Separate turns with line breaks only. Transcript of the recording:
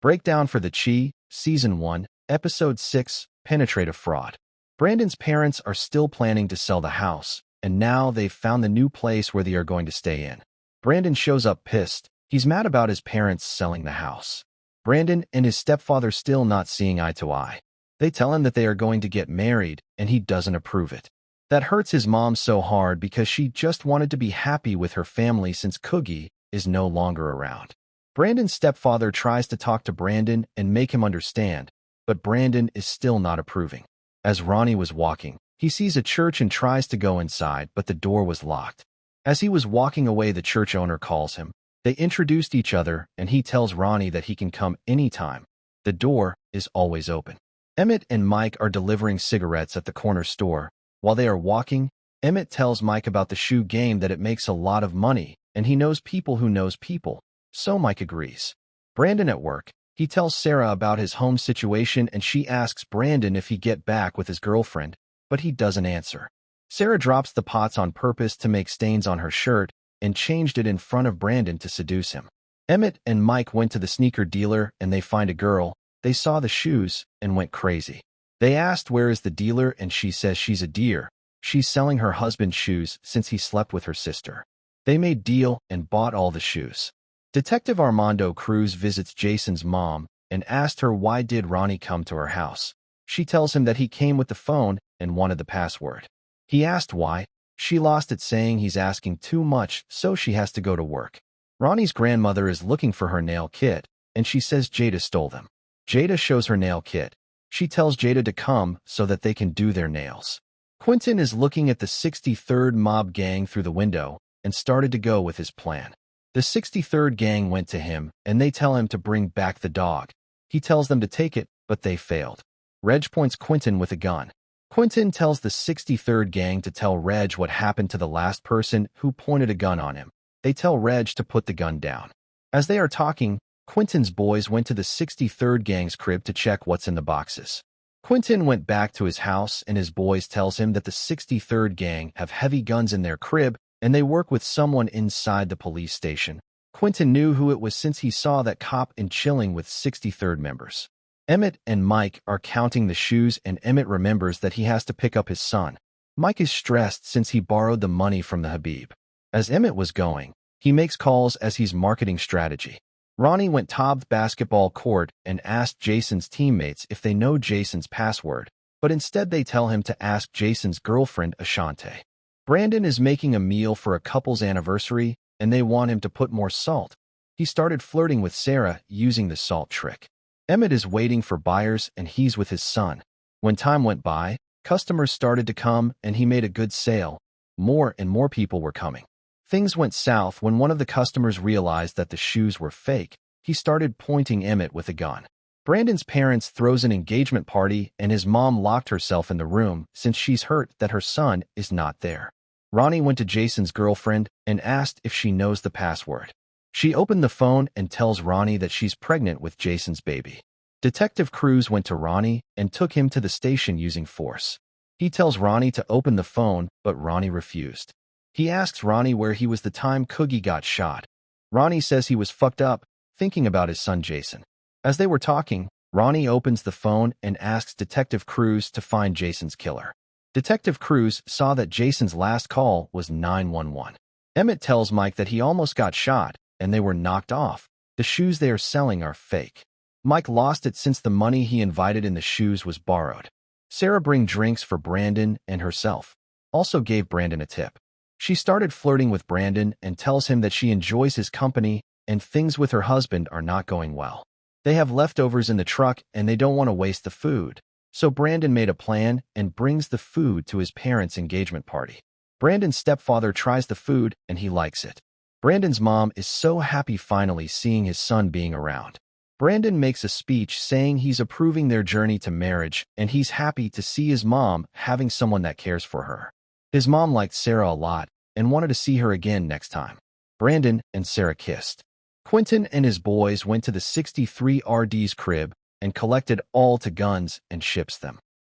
Breakdown for the Chi, Season 1, Episode 6, Penetrative Fraud. Brandon's parents are still planning to sell the house, and now they've found the new place where they are going to stay in. Brandon shows up pissed. He's mad about his parents selling the house. Brandon and his stepfather still not seeing eye to eye. They tell him that they are going to get married, and he doesn't approve it. That hurts his mom so hard because she just wanted to be happy with her family since Coogie is no longer around. Brandon's stepfather tries to talk to Brandon and make him understand, but Brandon is still not approving. As Ronnie was walking, he sees a church and tries to go inside, but the door was locked. As he was walking away, the church owner calls him. They introduced each other, and he tells Ronnie that he can come anytime. The door is always open. Emmett and Mike are delivering cigarettes at the corner store. While they are walking, Emmett tells Mike about the shoe game, that it makes a lot of money, and he knows people who knows people. So Mike agrees. Brandon at work, he tells Sarah about his home situation, and she asks Brandon if he get back with his girlfriend, but he doesn't answer. Sarah drops the pots on purpose to make stains on her shirt and changed it in front of Brandon to seduce him. Emmett and Mike went to the sneaker dealer and they find a girl. They saw the shoes and went crazy. They asked where is the dealer, and she says she's a deer. She's selling her husband's shoes since he slept with her sister. They made deal and bought all the shoes. Detective Armando Cruz visits Jason's mom and asked her why did Ronnie come to her house. She tells him that he came with the phone and wanted the password. He asked why. She lost it, saying he's asking too much, so she has to go to work. Ronnie's grandmother is looking for her nail kit, and she says Jada stole them. Jada shows her nail kit. She tells Jada to come so that they can do their nails. Quentin is looking at the 63rd mob gang through the window and started to go with his plan. The 63rd gang went to him, and they tell him to bring back the dog. He tells them to take it, but they failed. Reg points Quentin with a gun. Quentin tells the 63rd gang to tell Reg what happened to the last person who pointed a gun on him. They tell Reg to put the gun down. As they are talking, Quentin's boys went to the 63rd gang's crib to check what's in the boxes. Quentin went back to his house, and his boys tells him that the 63rd gang have heavy guns in their crib and they work with someone inside the police station. Quentin knew who it was since he saw that cop in chilling with 63rd members. Emmett and Mike are counting the shoes, and Emmett remembers that he has to pick up his son. Mike is stressed since he borrowed the money from the Habib. As Emmett was going, he makes calls as he's marketing strategy. Ronnie went to the basketball court and asked Jason's teammates if they know Jason's password, but instead they tell him to ask Jason's girlfriend, Ashante. Brandon is making a meal for a couple's anniversary, and they want him to put more salt. He started flirting with Sarah using the salt trick. Emmett is waiting for buyers, and he's with his son. When time went by, customers started to come, and he made a good sale. More and more people were coming. Things went south when one of the customers realized that the shoes were fake. He started pointing Emmett with a gun. Brandon's parents throws an engagement party, and his mom locked herself in the room since she's hurt that her son is not there. Ronnie went to Jason's girlfriend and asked if she knows the password. She opened the phone and tells Ronnie that she's pregnant with Jason's baby. Detective Cruz went to Ronnie and took him to the station using force. He tells Ronnie to open the phone, but Ronnie refused. He asks Ronnie where he was the time Coogie got shot. Ronnie says he was fucked up, thinking about his son Jason. As they were talking, Ronnie opens the phone and asks Detective Cruz to find Jason's killer. Detective Cruz saw that Jason's last call was 911. Emmett tells Mike that he almost got shot, and they were knocked off. The shoes they are selling are fake. Mike lost it since the money he invited in the shoes was borrowed. Sarah bring drinks for Brandon and herself. Also gave Brandon a tip. She started flirting with Brandon and tells him that she enjoys his company and things with her husband are not going well. They have leftovers in the truck and they don't want to waste the food. So Brandon made a plan and brings the food to his parents' engagement party. Brandon's stepfather tries the food and he likes it. Brandon's mom is so happy finally seeing his son being around. Brandon makes a speech saying he's approving their journey to marriage and he's happy to see his mom having someone that cares for her. His mom liked Sarah a lot and wanted to see her again next time. Brandon and Sarah kissed. Quentin and his boys went to the 63 RD's crib and collected all the guns and ships them.